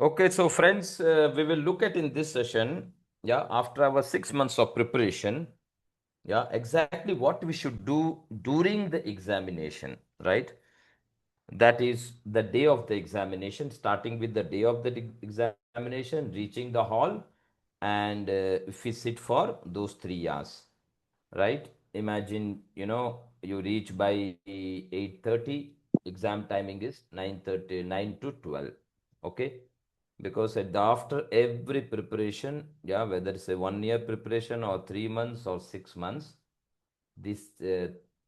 Okay, so friends, we will look at in this session, yeah, after our 6 months of preparation, yeah, exactly what we should do during the examination, right? That is the day of the examination, starting with the day of the examination, reaching the hall, and if we sit for those 3 hours, right? Imagine, you reach by 8:30, exam timing is 9:30, 9 to 12, okay? Because after every preparation, yeah, whether it's a 1 year preparation or 3 months or 6 months, this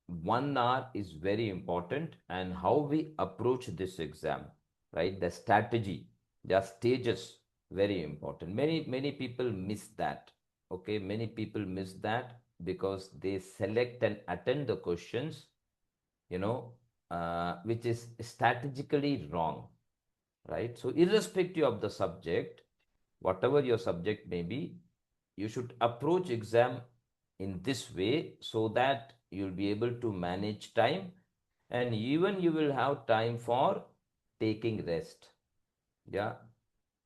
1 hour is very important, and how we approach this exam, right? The strategy, the stages, very important. Many people miss that. Okay, many people miss that because they select and attend the questions, you know, which is strategically wrong, right? So irrespective of the subject, whatever your subject may be, you should approach exam in this way so that you'll be able to manage time, and even you will have time for taking rest. Yeah,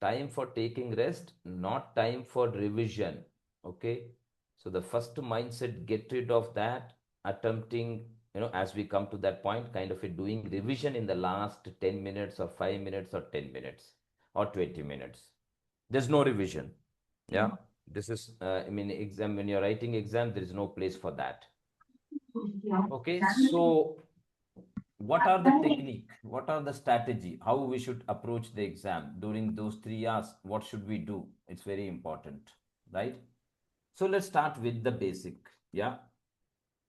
time for taking rest, not time for revision. Okay, so the first mindset, get rid of that attempting, as we come to that point, kind of doing revision in the last 10 minutes or 5 minutes or 10 minutes or 20 minutes. There's no revision. Yeah, this is I mean, exam, when you're writing exam, there is no place for that. Okay, so what are the technique, what are the strategy, how we should approach the exam during those 3 hours? What should we do? It's very important, right? So let's start with the basic. Yeah,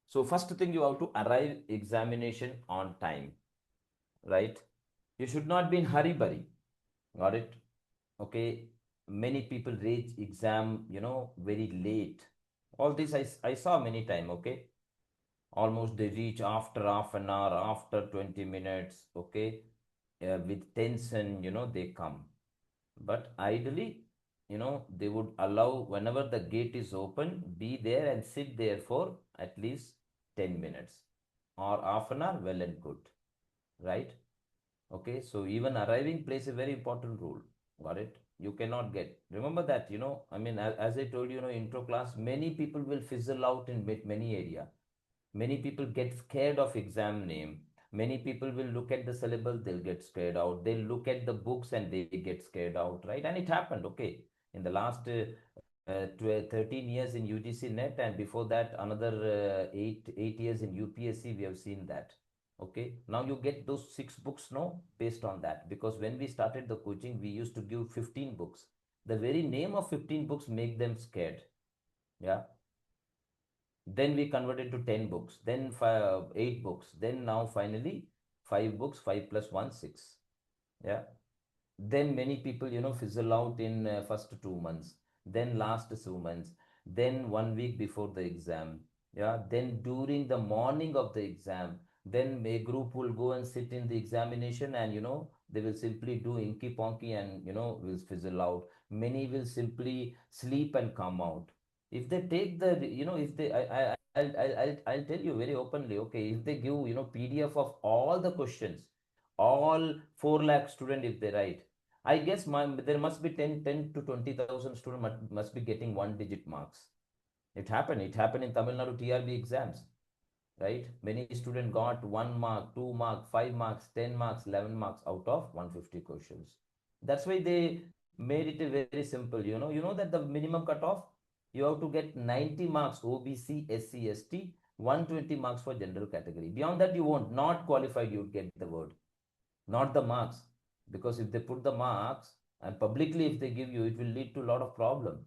so first thing, you have to arrive examination on time, right? You should not be in hurry burry. Got it? Okay, many people reach exam, very late. All this I saw many time. Okay, almost they reach after half an hour, after 20 minutes. Okay, with tension, they come. But ideally, they would allow, whenever the gate is open, be there and sit there for at least 10 minutes or half an hour, well and good, right? Okay, so even arriving plays a very important role. Got it? You cannot get. Remember that, I mean, as I told you, intro class, many people will fizzle out in many area. Many people get scared of exam name. Many people will look at the syllabus, they'll get scared out. They'll look at the books and they get scared out, right? And it happened, okay. In the last 13 years in UGC NET, and before that, another 8 years in UPSC, we have seen that. Okay, now you get those 6 books now based on that, because when we started the coaching, we used to give 15 books. The very name of 15 books make them scared. Yeah, then we converted to 10 books, then 8 books, then now finally 5 books, 5 plus 1, 6. Yeah. Then many people, fizzle out in first 2 months, then last 2 months, then 1 week before the exam. Yeah. Then during the morning of the exam, then a group will go and sit in the examination, and, they will simply do inky ponky and, will fizzle out. Many will simply sleep and come out. If they take the, if they, I'll tell you very openly, okay, if they give, PDF of all the questions, all 4 lakh student, if they write, I guess there must be 10 to 20,000 students must be getting 1 digit marks. It happened. It happened in Tamil Nadu TRB exams, right? Many students got 1 mark, 2 mark, 5 marks, 10 marks, 11 marks out of 150 questions. That's why they made it very simple. You know that the minimum cutoff, you have to get 90 marks OBC, SC, ST, 120 marks for general category. Beyond that, you won't. Not qualified, you would get the word, not the marks. Because if they put the marks and publicly if they give you, it will lead to a lot of problem.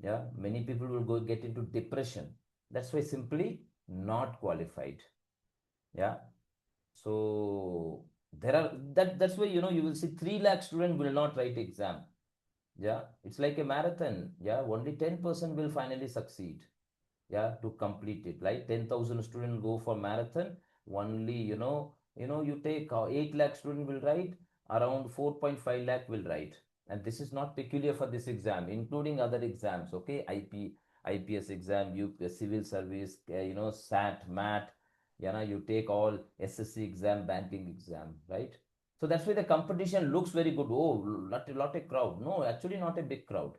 Yeah, many people will go get into depression. That's why simply not qualified. Yeah, so there are that's why, you will see 3 lakh students will not write exam. Yeah, it's like a marathon. Yeah, only 10% will finally succeed, yeah, to complete it. Like 10,000 students go for marathon, only, you take 8 lakh student will write, around 4.5 lakh will write. And this is not peculiar for this exam, including other exams. Okay, IPS exam, UPS, civil service, SAT, MAT, you take all SSC exam, banking exam, right? So that's why the competition looks very good. Oh, lot of crowd. No, actually not a big crowd.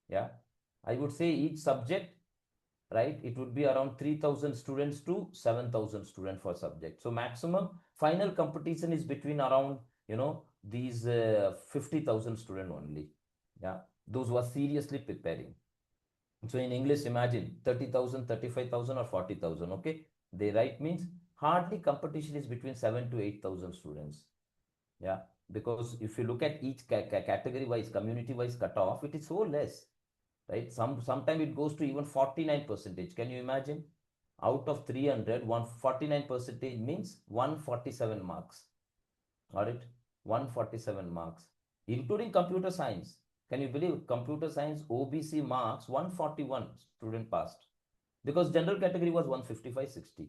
Yeah. I would say each subject, right, it would be around 3,000 students to 7,000 students for subject. So maximum final competition is between around, these 50,000 student only. Yeah. Those who are seriously preparing. So in English, imagine 30,000, 35,000, or 40,000. Okay. They write means hardly competition is between 7 to 8,000 students. Yeah. Because if you look at each category wise, community wise cutoff, it is so less, right? Sometimes it goes to even 49 percentage. Can you imagine? Out of 300, 149 percentage means 147 marks. Got it? 147 marks, including computer science. Can you believe computer science OBC marks 141 student passed because general category was 155, 60,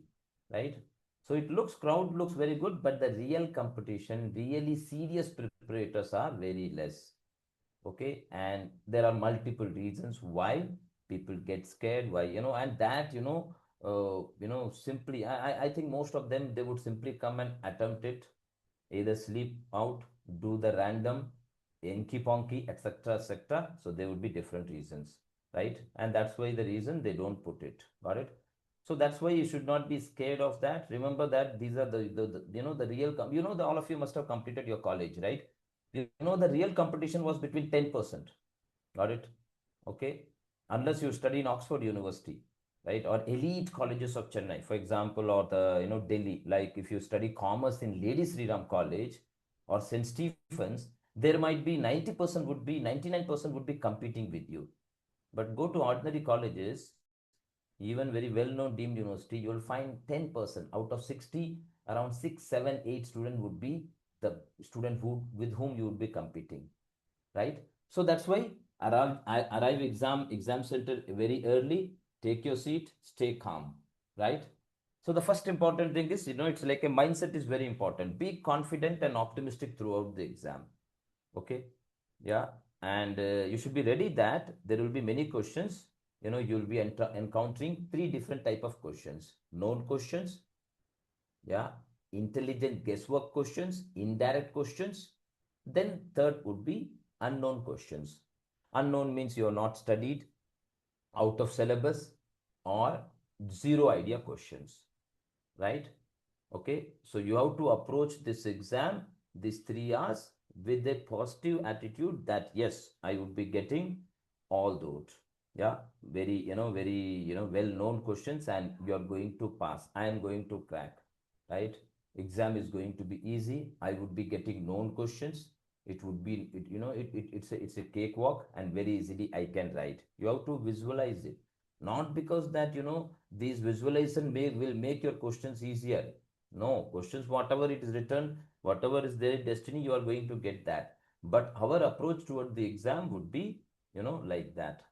right? So it looks, crowd looks very good, but the real competition, really serious preparators are very less. Okay, and there are multiple reasons why people get scared, why, and that, simply, I think most of them, they would simply come and attempt it, either sleep out, do the random, inky ponky, etc., etc. So there would be different reasons, right? And that's why the reason they don't put it. Got it? So that's why you should not be scared of that. Remember that these are the real, all of you must have completed your college, right? The real competition was between 10%. Got it? Okay. Unless you study in Oxford University, right? Or elite colleges of Chennai, for example, or Delhi. Like if you study commerce in Lady Sri Ram College or St. Stephen's, there might be 90% would be, 99% would be competing with you. But go to ordinary colleges, even very well-known deemed university, you will find 10% out of 60, around 6, 7, 8 students would be the student with whom you would be competing, right? So that's why arrive exam center very early, take your seat, stay calm, right? So the first important thing is, it's like a mindset is very important. Be confident and optimistic throughout the exam. Okay. Yeah. And you should be ready that there will be many questions. You'll be encountering three different type of questions: known questions, yeah, intelligent guesswork questions, indirect questions. Then third would be unknown questions. Unknown means you are not studied, out of syllabus, or zero idea questions, right? Okay, so you have to approach this exam, these 3 hours, with a positive attitude that yes, I would be getting all those. Yeah, very, well-known questions, and you're going to pass. I am going to crack, right? Exam is going to be easy. I would be getting known questions. It would be, it's a cakewalk, and very easily I can write. You have to visualize it. Not because that, these visualization will make your questions easier. No, questions, whatever it is written, whatever is their destiny, you are going to get that. But our approach toward the exam would be, like that.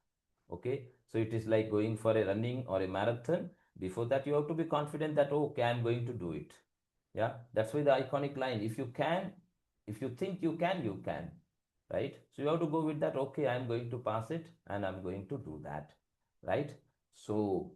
Okay. So it is like going for a running or a marathon. Before that, you have to be confident that, oh, okay, I'm going to do it. Yeah. That's why the iconic line, if you can, if you think you can, you can. Right. So you have to go with that. Okay, I'm going to pass it and I'm going to do that. Right. So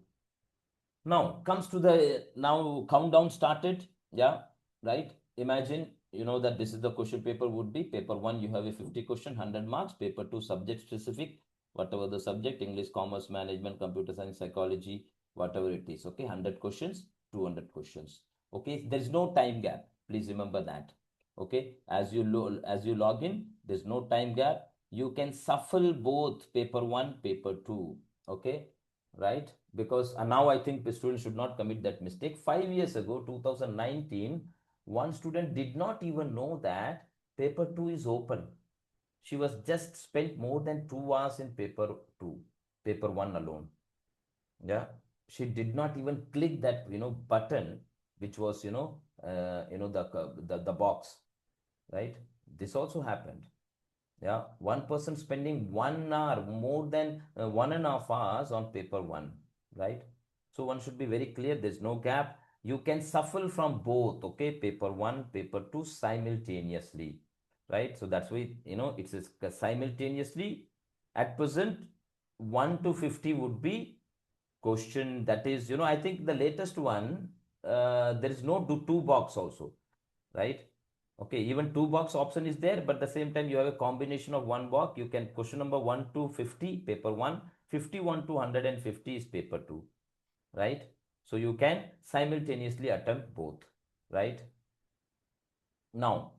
now comes to the now countdown started. Yeah, right. Imagine that this is the question paper would be. Paper one, you have a 50 question, 100 marks. Paper two, subject specific, whatever the subject, English, commerce, management, computer science, psychology, whatever it is. Okay, 100 questions, 200 questions. Okay, there is no time gap. Please remember that. Okay, as you log in, there's no time gap. You can shuffle both paper one, paper two. Okay, right? Because now I think the students should not commit that mistake. 5 years ago, 2019, one student did not even know that paper two is open. She was just spent more than 2 hours in paper two, paper one alone. Yeah, she did not even click that button, which was the box, right? This also happened. Yeah, one person spending 1 hour, more than 1.5 hours on paper one, right? So one should be very clear. There's no gap. You can shuffle from both, okay? Paper one, paper two simultaneously, right? So that's why, it's simultaneously. At present, 1 to 50 would be question. That is, I think the latest one, there is no two box also, right? Okay, even two box option is there, but at the same time you have a combination of one box. You can question number 1 to 50, paper 1, 51 to 150 is paper 2, right? So you can simultaneously attempt both, right? Now,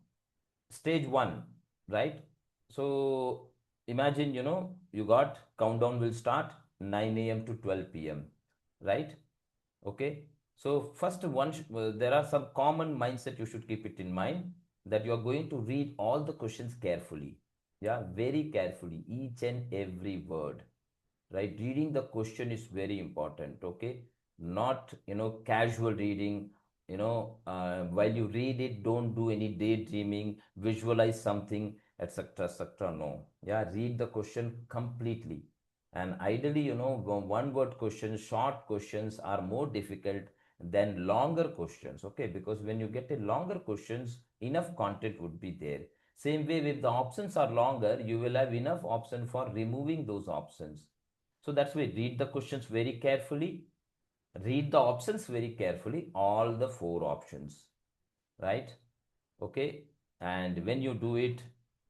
stage 1, right? So imagine, you got countdown will start 9 a.m. to 12 p.m., right? Okay. So first one, there are some common mindset you should keep it in mind, that you are going to read all the questions carefully. Yeah, very carefully, each and every word, right? Reading the question is very important. Okay. Not, casual reading, while you read it, don't do any daydreaming, visualize something, etc., etc. No. Yeah, read the question completely. And ideally, one word questions, short questions are more difficult than longer questions. Okay, because when you get a longer questions, enough content would be there. Same way, if the options are longer, you will have enough option for removing those options. So that's why read the questions very carefully, read the options very carefully, all the four options, right? Okay. And when you do it,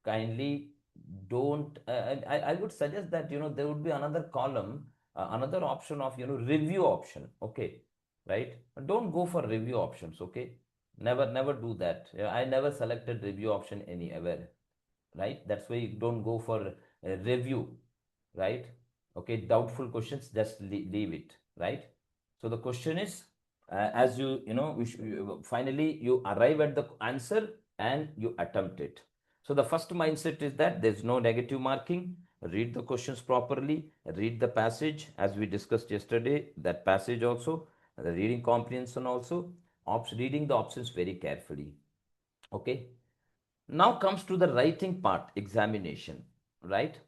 kindly don't, I would suggest that, there would be another column, another option of, review option. Okay. Right. Don't go for review options. Okay. Never do that. Yeah, I never selected review option any ever, right? That's why you don't go for a review, right? Okay, doubtful questions, just leave it, right? So the question is, as finally you arrive at the answer and you attempt it. So the first mindset is that there's no negative marking. Read the questions properly, read the passage as we discussed yesterday, that passage also, the reading comprehension also, reading the options very carefully. Okay. Now comes to the writing part, examination, right?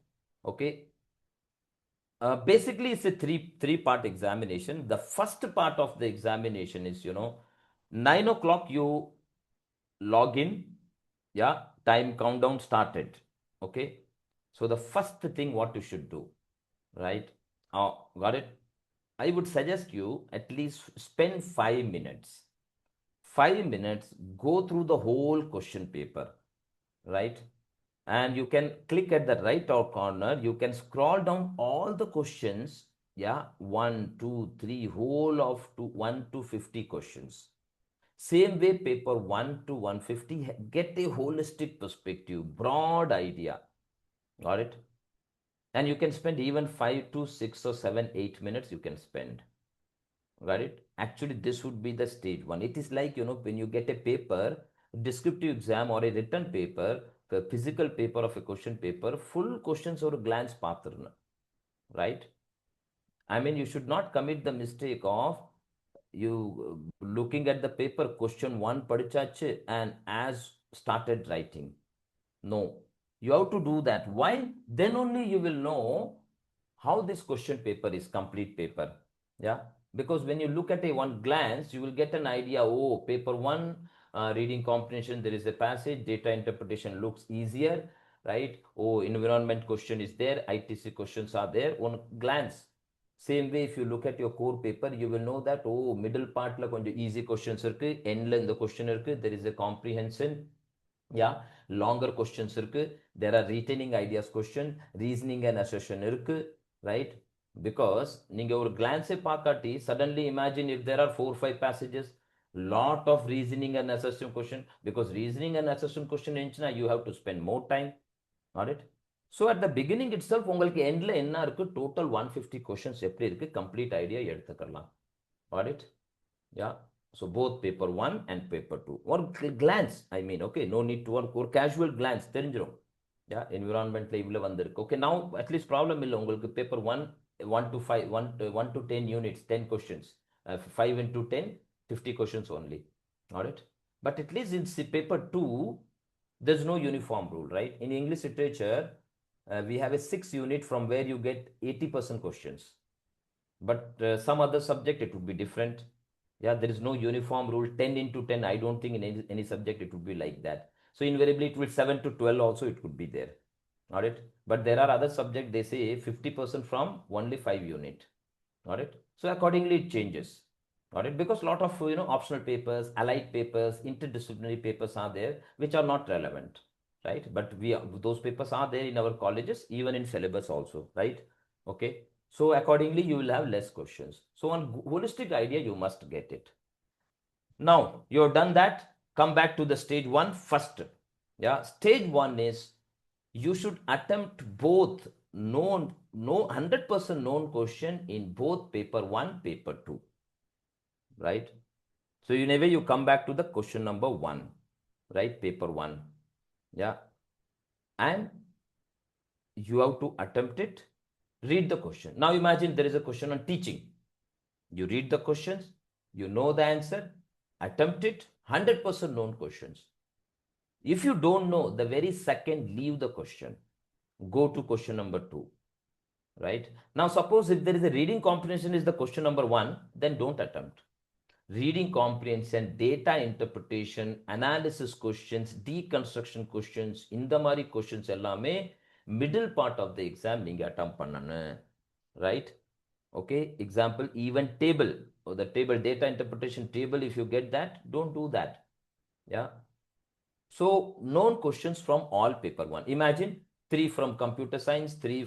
Okay. Basically, it's a three-part examination. The first part of the examination is, 9 o'clock you log in. Yeah, time countdown started. Okay. So the first thing what you should do, right? Got it? I would suggest you at least spend 5 minutes. 5 minutes, go through the whole question paper, right? And you can click at the right top corner, you can scroll down all the questions. Yeah, 1 2 3, whole of 1 to 50 questions. Same way, paper 1 to 150, get a holistic perspective, broad idea. Got it? And you can spend even 5 to 6 or 7 8 minutes you can spend. Got it? Actually, this would be the stage 1. It is like, when you get a paper, descriptive exam or a written paper, the physical paper of a question paper, full questions or glance pattern, right? I mean, you should not commit the mistake of you looking at the paper, question 1 padichache and as started writing. No, you have to do that. Why? Then only you will know how this question paper is, complete paper. Yeah, because when you look at a one glance, you will get an idea. Oh, paper 1, reading comprehension, there is a passage, data interpretation looks easier, right? Oh, environment question is there, ITC questions are there on glance. Same way, if you look at your core paper, you will know that, oh, middle part la konja easy questions irukku, end la the question irukku, there is a comprehension. Yeah, longer questions irukku, there are retaining ideas question, reasoning and assertion irukku, right? Because நீங்க ஒரு glance பார்க்காட்டி, suddenly imagine if there are 4 5 passages, lot of reasoning and assertion question, because reasoning and assertion question இருந்துச்சுன்னா you have to spend more time. Got it? So at the beginning itself உங்களுக்கு endல என்ன இருக்கு, total 150 questions எப்படி இருக்கு, complete idea எடுத்துக்கலாம். Got it? Yeah. So both paper 1 and paper 2. Or glance, I mean, okay, no need to work. Or casual glance, தெரிஞ்சிரும். Yeah, environment இவ்வளவு வந்திருக்கு. Okay, now at least problem இல்லை உங்களுக்கு paper 1, 1 to 5, 1 to 10 units, 10 questions. 5 into 10, 50 questions only. Got it? But at least in paper 2, there's no uniform rule, right? In English literature, we have a 6 unit from where you get 80% questions. But some other subject, it would be different. Yeah, there is no uniform rule. 10 into 10, I don't think in any subject it would be like that. So invariably it will 7 to 12 also it could be there. Got it? But there are other subjects, they say 50% from only 5 unit. Got it? So accordingly it changes. Got it? Because a lot of optional papers, allied papers, interdisciplinary papers are there which are not relevant, right? But those papers are there in our colleges, even in syllabus also, right? Okay. So accordingly, you will have less questions. So on holistic idea, you must get it. Now you've done that. Come back to the stage one first. Yeah, stage one is you should attempt both known, no 100% known question in both paper one, paper two, right? So in a way, you come back to the question number one, right? Paper one. Yeah. And you have to attempt it. Read the question. Now imagine there is a question on teaching. You read the questions, you know the answer, attempt it, 100% known questions. If you don't know, the very second, leave the question. Go to question number two, right? Now, suppose if there is a reading comprehension is the question number one, then don't attempt. Reading comprehension, data interpretation, analysis questions, deconstruction questions, இந்த மாதிரி questions எல்லாமே middle part of the exam நீங்க attempt பண்ணணும், right? Okay, example, even table, or the table, data interpretation table, if you get that, don't do that. Yeah. So known questions from all paper one. Imagine 3 from computer science, 3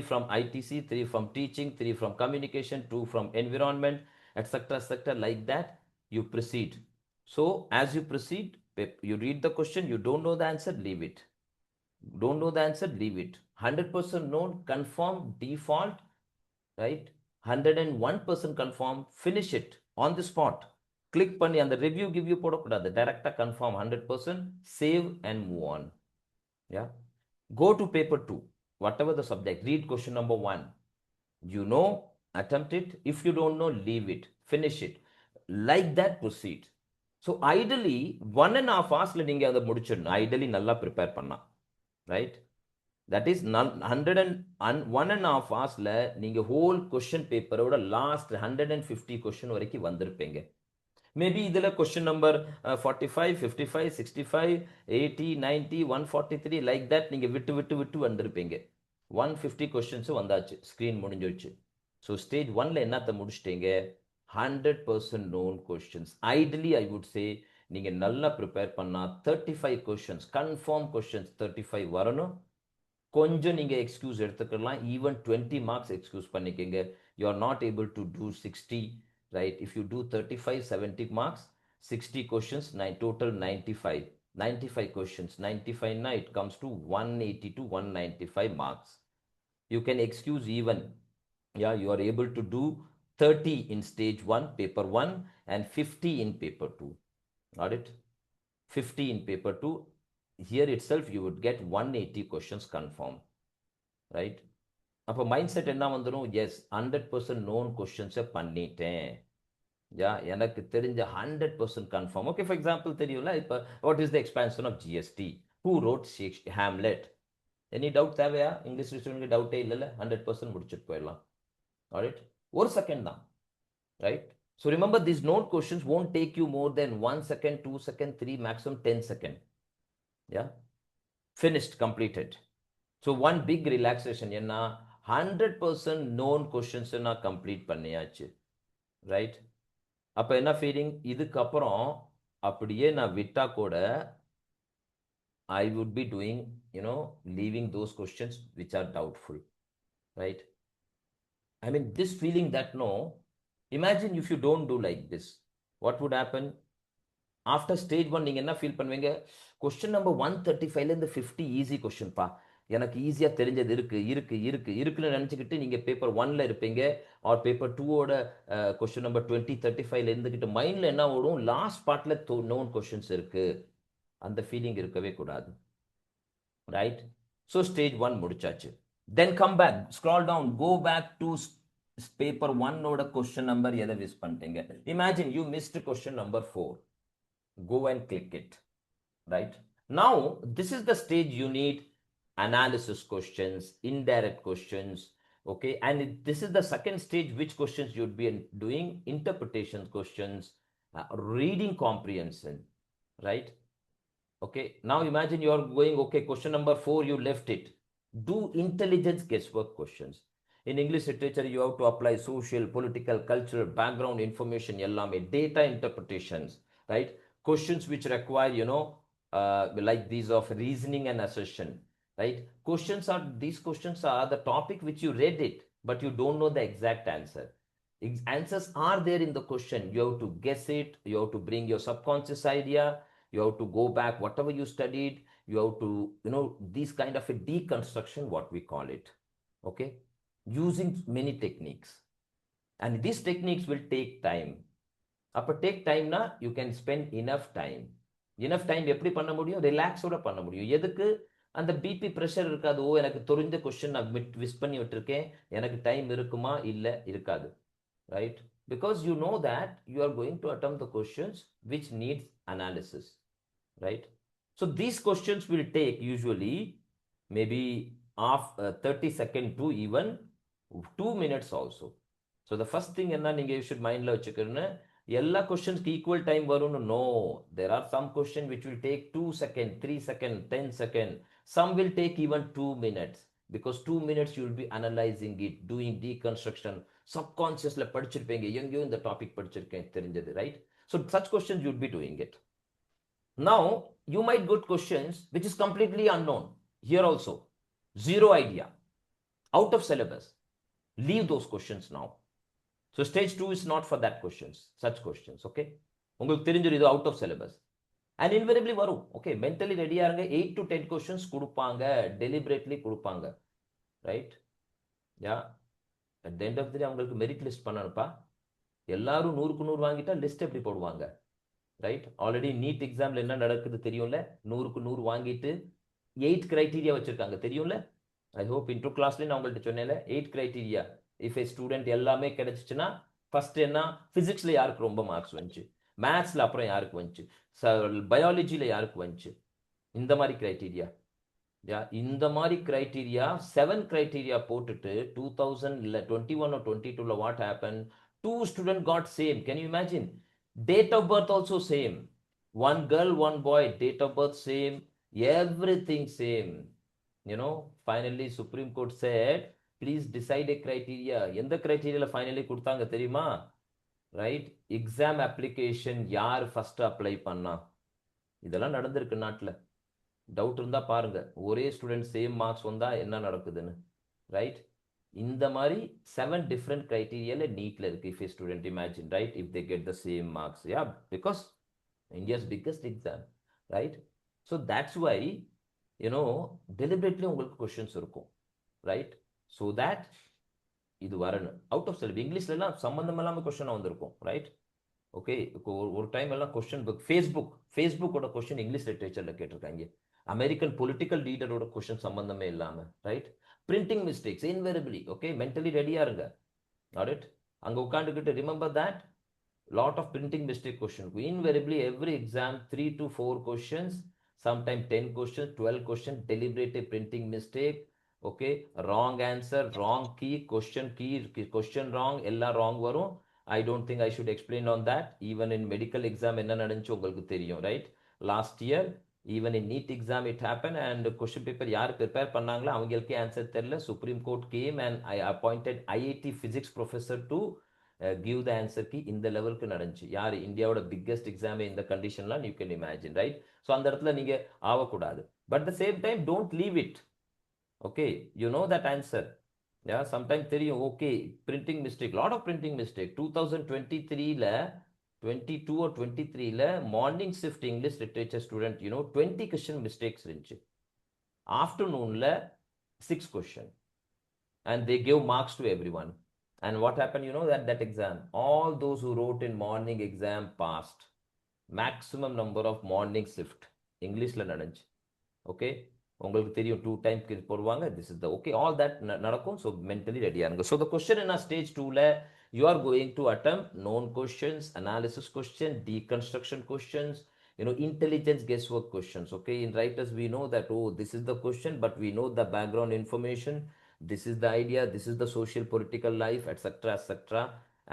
from ITC, 3 from teaching, 3 from communication, 2 from environment, etc., like that. You proceed. So as you proceed, you read the question, you don't know the answer, leave it. Don't know the answer, leave it. 100% known, confirm, default, right? 101% confirm, finish it on the spot. Click பண்ணி அந்த review give you போடக்கூடாது, டைரக்டா confirm 100%, save and move on. Yeah. Go to paper 2, whatever the subject, read question number 1. You know, attempt it. If you don't know, leave it, finish it. Like that, proceed. So ideally 1.5 hours நீங்க அதை முடிச்சிடணும். Ideally நல்லா prepare பண்ணா, right? That is 1.5 hours நீங்க whole question paper ஓட last 150 question வரைக்கும் வந்திருப்பீங்க. Maybe இதுல question number 45, 55, 65, 80, 90, 143 like that நீங்க விட்டு வந்திருப்பீங்க. 150 questions வந்தாச்சு, screen முடிஞ்சிருச்சு. So stage 1ல என்னத்த முடிச்சிட்டீங்க? 100% known questions. Ideally I would say நீங்க நல்லா prepare பண்ணா 35 questions, confirm questions 35 வரணும். கொஞ்சம் நீங்க எக்ஸ்கியூஸ் எடுத்துக்கலாம், ஈவன் 20 மார்க்ஸ் எக்ஸ்கியூஸ் பண்ணிக்கங்க. You are not able to do 60, right? If you do 35, 70 marks, 60 questions, total 95. 95 questions, 95 na it comes to 180 to 195 marks. You can excuse even, yeah, you are able to do 30 in stage 1, paper 1, and 50 in paper 2. Got it? 50 in paper 2. Here itself you would get 180 questions confirmed, right? அப்போ mind set என்ன வந்துடும்? S, 100% known கொஸ்டின்ஸை பண்ணிட்டேன். யா, எனக்கு தெரிஞ்ச 100% confirm. Okay, for example தெரியும்ல, இப்போ what is the expansion of GST? Who wrote Hamlet? Any doubt தேவையா? English ஸ்டூடெண்ட்க்கு டவுட்டே இல்லைல்ல, 100% முடிச்சுட்டு போயிடலாம். ஆல்ரைட், ஒரு செகண்ட் தான், right? So remember, these note questions won't take you more than 1 second, 2 second, 3, maximum 10 second. Yeah, finished, completed. So one big relaxation, என்ன 100% known questions நான் கம்ப்ளீட் பண்ணியாச்சு, ரைட்? அப்போ என்ன ஃபீலிங்? இதுக்கப்புறம் அப்படியே நான் விட்டா கூட I would be doing, leaving those questions which are doubtful, right? I mean, this feeling that no, imagine if you don't do like this, what would happen? After stage 1, நீங்க என்ன feel பண்ணுவீங்க? Question number 135லேருந்து 50 easy கொஸ்டின்ப்பா, எனக்கு ஈஸியாக தெரிஞ்சது இருக்குன்னு நினச்சிக்கிட்டு நீங்கள் paper 1ல இருப்பீங்க. ஆர் பேப்பர் 2ஓட கொஸ்டின் நம்பர் 20, 35ல இருந்துக்கிட்டு மைண்டில் என்ன ஓடும்? லாஸ்ட் பார்ட்டில் நோன் கொஸ்டின்ஸ் இருக்கு. அந்த ஃபீலிங் இருக்கவே கூடாது, ரைட்? ஸோ ஸ்டேஜ் 1 முடிச்சாச்சு. Then come back, scroll down, go back to paper 1ஓட கொஸ்டின் நம்பர் எதை மிஸ் பண்ணிட்டீங்க? Imagine you missed question number 4. Go and click it, right? Now this is the stage you need analysis questions, indirect questions, okay? And this is the second stage, which questions you'd be doing: interpretation questions, reading comprehension, right? Okay, now imagine you are going, okay, question number 4 you left it. Do intelligence guesswork questions. In English literature, you have to apply social, political, cultural, background information, data interpretations, right? Questions which require, like these of reasoning and assertion, right? These questions are the topic which you read it, but you don't know the exact answer. Answers are there in the question. You have to guess it. You have to bring your subconscious idea. You have to go back, whatever you studied. You have to, these kind of a deconstruction, what we call it. Okay, using many techniques, and these techniques will take time. அப்போ take டைம்னா you can spend enough time எப்படி பண்ண முடியும்? ரிலாக்ஸோட பண்ண முடியும். எதுக்கு? அந்த BP pressure இருக்காது. ஓ, எனக்கு தெரிஞ்ச கொஸ்டின் நான் மிஸ் பண்ணி விட்டுருக்கேன், எனக்கு டைம் இருக்குமா? இல்லை, இருக்காது. Right? Because you know that you are going to attempt the questions which needs analysis, right? So these questions will take usually maybe 30 seconds to even 2 minutes also. So the first thing என்ன நீங்க you should mindல வச்சுக்கணும்னு, எல்லா கொஸ்டின்ஸ்க்கு equal time வரும்னு no. There are some question which will take 2 seconds, 3 seconds, 10 seconds. Some will take even 2 minutes. Because 2 minutes you will be analyzing it, doing deconstruction. Subconsciously படிச்சிருப்பீங்க, எங்கேயோ இந்த topic படிச்சிருக்கேன் தெரிஞ்சது, right? So such questions you will be doing it. Now you might get questions which is completely unknown. Here also, zero idea, out of syllabus. Leave those questions now. So stage 2 is not for that questions, such questions. Okay, உங்களுக்கு தெரிஞ்சிரு இது out of syllabus. And இன்வெரிபிளி வரும். Okay, mentally ரெடியா இருங்க. 8 to 10 questions கொடுப்பாங்க, deliberately கொடுப்பாங்க, right? Yeah, at the end of the day அவங்களுக்கு merit list பண்ணணும்ப்பா. எல்லாரும் 100க்கு 100 வாங்கிட்டா லிஸ்ட் எப்படி போடுவாங்க, ரைட்? ஆல்ரெடி நீட் எக்ஸாம்ல என்ன நடக்குது தெரியும்ல? 100க்கு 100 வாங்கிட்டு 8 கிரைட்டீரியா வச்சிருக்காங்க, தெரியும்ல? ஐ ஹோப் இன்ட்ரோ கிளாஸ்லேயே நான் உங்கள்கிட்ட சொன்னேன்ல, 8 கிரைட்டீரியா. இஃப் ஏ ஸ்டூடெண்ட் எல்லாமே கிடைச்சிச்சுன்னா, ஃபர்ஸ்ட் என்ன, பிசிக்ஸ்ல யாருக்கு ரொம்ப மார்க்ஸ் வந்துச்சு, மேத்ஸ்ல அப்புறம் யாருக்கு வந்துச்சு, பயாலஜியில் யாருக்கு வந்துச்சு, இந்த மாதிரி கிரைட்டீரியா. இந்த மாதிரி கிரைட்டீரியா 7 கிரைட்டீரியா போட்டுட்டு 2021 or 22ல what happen, 2 students got same. Can you imagine? Date of birth also same. One girl, one boy, date of birth same, everything same. Finally Supreme Court said, please decide a criteria. எந்த கிரைட்டீரியால finally கொடுத்தாங்க தெரியுமா? Right, exam application யார் first apply பண்ணா. இதெல்லாம் நடந்திருக்கு நாட்டில். Doubt இருந்தா பாருங்க, ஒரே ஸ்டூடெண்ட் சேம் மார்க்ஸ் வந்தா என்ன நடக்குதுன்னு, ரைட்? இந்த மாதிரி 7 டிஃப்ரெண்ட் கிரைட்டீரியால நீட்ல இருக்கு. If a student imagine, right, if they get the same marks, yeah, because India's biggest exam, right? So that's why deliberately உங்களுக்கு கொஸ்டின்ஸ் இருக்கும், ரைட்? ஸோ தட் இது வரணும் அவுட் ஆஃப் சிலபஸ். இங்கிலீஷ்லாம் சம்பந்தம் இல்லாமல் கொஸ்டின் வந்திருக்கும், ரைட்? ஓகே, ஒரு time எல்லாம் question book, ஃபேஸ்புக்கோட கொஸ்டின் இங்கிலீஷ் லிட்ரேச்சர்ல கேட்டிருக்காங்க. அமெரிக்கன் பொலிட்டிக்கல் லீடரோட கொஸ்டின் சம்பந்தமே இல்லாம, right? Printing mistakes invariably. Okay, mentally ரெடியா இருங்க. ஆல்ரைட், அங்க உட்காந்துக்கிட்டு remember that lot of printing mistake question. Invariably every exam 3 to 4 questions, sometime 10 questions, 12 questions, deliberate printing mistake. Okay, wrong answer, wrong key, question wrong, எல்லாம் wrong வரும். I don't think I should explain on that. Even in medical exam என்ன நடந்துச்சு உங்களுக்கு தெரியும், right? Last year, even in NEET exam it happened, and question paper யார் prepare பண்ணாங்களோ அவங்களுக்கே answer தெரியல. Supreme Court came and I appointed IIT physics professor to give the answer key. இந்த லெவலுக்கு நடந்துச்சு. யார்? இந்தியாவோட பிக்கஸ்ட் எக்ஸாம் இந்த கண்டிஷன்லாம் you can imagine, right? So அந்த இடத்துல நீங்க ஆகக்கூடாது. But at the same time, don't leave it. Okay, you know that answer. Yeah, sometimes தெரியும். Okay, printing mistake, lot of printing mistake. 2023ல 22 or 23ல morning shift English literature student 20 question mistakes இருந்துச்சு. ஆஃப்டர்நூன்ல 6 question, and they gave marks to everyone. And what happened, that exam, all those who wrote in morning exam passed. Maximum number of morning shift இங்கிலீஷ்ல நடந்துச்சு. Okay, உங்களுக்கு தெரியும் 2 time போடுவாங்க. This is the okay, all that நடக்கும். So mentally ரெடியா இருங்க. So the question என்ன, stage 2ல you are going to attempt known questions, analysis question, deconstruction questions, intelligence guesswork questions. Okay, in writers we know that, oh, this is the question, but we know the background information, this is the idea, this is the social political life, etc., etc.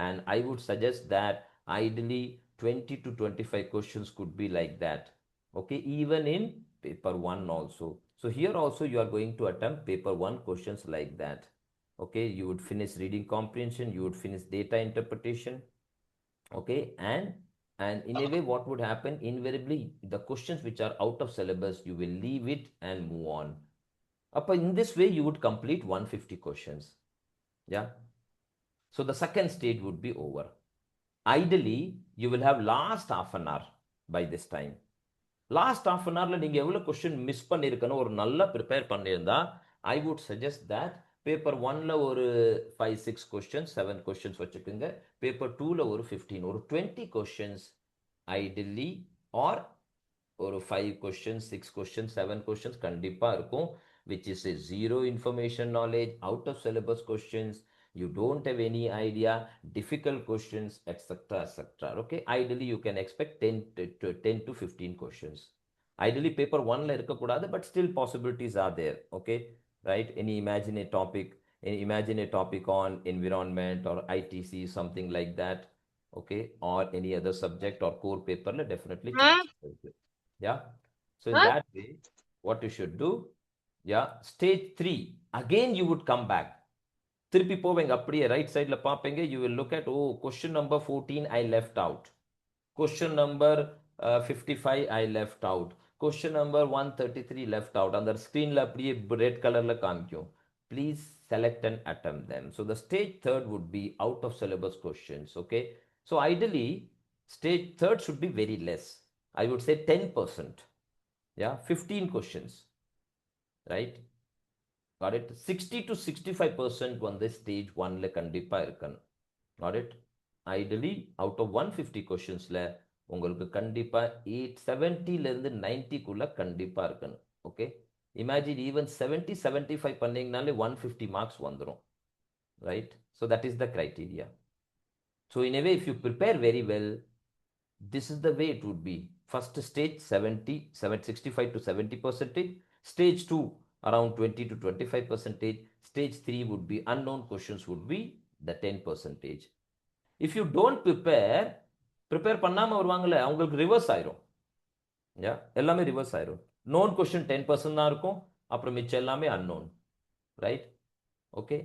And I would suggest that ideally 20 to 25 questions could be like that. Okay, even in paper 1 also. So here also you are going to attempt paper 1 questions like that. Okay, you would finish reading comprehension, you would finish data interpretation. Okay, and in a way, what would happen? Invariably, the questions which are out of syllabus, you will leave it and move on. In this way, you would complete 150 questions. Yeah. So the second stage would be over. Ideally, you will have last half an hour by this time. Last of an ஹவரில் நீங்கள் எவ்வளோ question miss பண்ணியிருக்கணும் ஒரு நல்லா prepare பண்ணியிருந்தா I would suggest that paper ஒன்ல ஒரு 5-6 questions 7 questions வச்சுக்கோங்க. பேப்பர் டூவில் ஒரு 15 ஒரு 20 கொஸ்டின்ஸ் ஐடியலி ஆர் ஒரு 5 கொஸ்டின்ஸ் 6 கொஸ்டின்ஸ் 7 கொஸ்டின்ஸ் கண்டிப்பாக இருக்கும், which is a zero information knowledge, out of syllabus questions, you don't have any idea, difficult questions, etc., etc. Okay, ideally you can expect 10 to 15 questions. Ideally paper 1 la irukka kudadu, but still possibilities are there. Okay, right? Imagine a topic on environment or ITC, something like that. Okay, or any other subject or core paper la definitely chances. Yeah, so in that way what you should do, yeah, stage 3 again you would come back. திருப்பி போவீங்க அப்படியே right சைடில் பார்ப்பீங்க. You will look at question number 14 I left out, question number 55 I left out, question number 133 left out. அந்த ஸ்க்ரீனில் அப்படியே red கலரில் காமிக்கும். Please select and attempt them. So the stage third would be out of syllabus questions. Okay, so ideally stage third should be very less. I would say 10%. Yeah, 15 questions, right? Got it? 60 to 65% வந்து stage 1ல கண்டிப்பா இருக்கணும். Got it? Ideally out of 150 questions-ல உங்களுக்கு கண்டிப்பா 70ல இருந்து 90க்குள்ள கண்டிப்பா இருக்கணும். Okay, imagine even 70-75 பண்ணீங்கனாலே 150 marks வந்துடும். Right? So that is the criteria. So in a way, if you prepare very well, this is the way it would be. First stage 65 to 70%. Stage 2 around 20 to 25%. Stage 3 would be unknown questions would be the 10%. If you don't prepare பண்ணாம வருவாங்கல்ல அவங்களுக்கு reverse ஆயிரும். எல்லாமே reverse ஆயிரும். known question 10% தான் இருக்கும், அப்புறம் மிச்சம் எல்லாமே unknown. Right? Okay,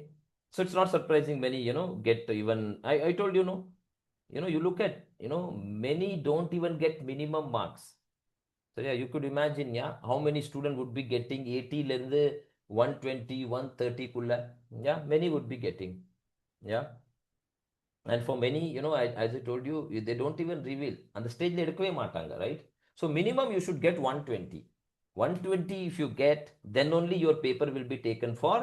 so it's not surprising many get even I told you look at many don't even get minimum marks. So yeah, you could imagine, yeah, how many students would be getting 80 lende 120 130 kulla. Yeah, many would be getting. Yeah, and for many, as I told you, they don't even reveal on the stage le edukave maatanga, right? So minimum you should get 120. If you get, then only your paper will be taken for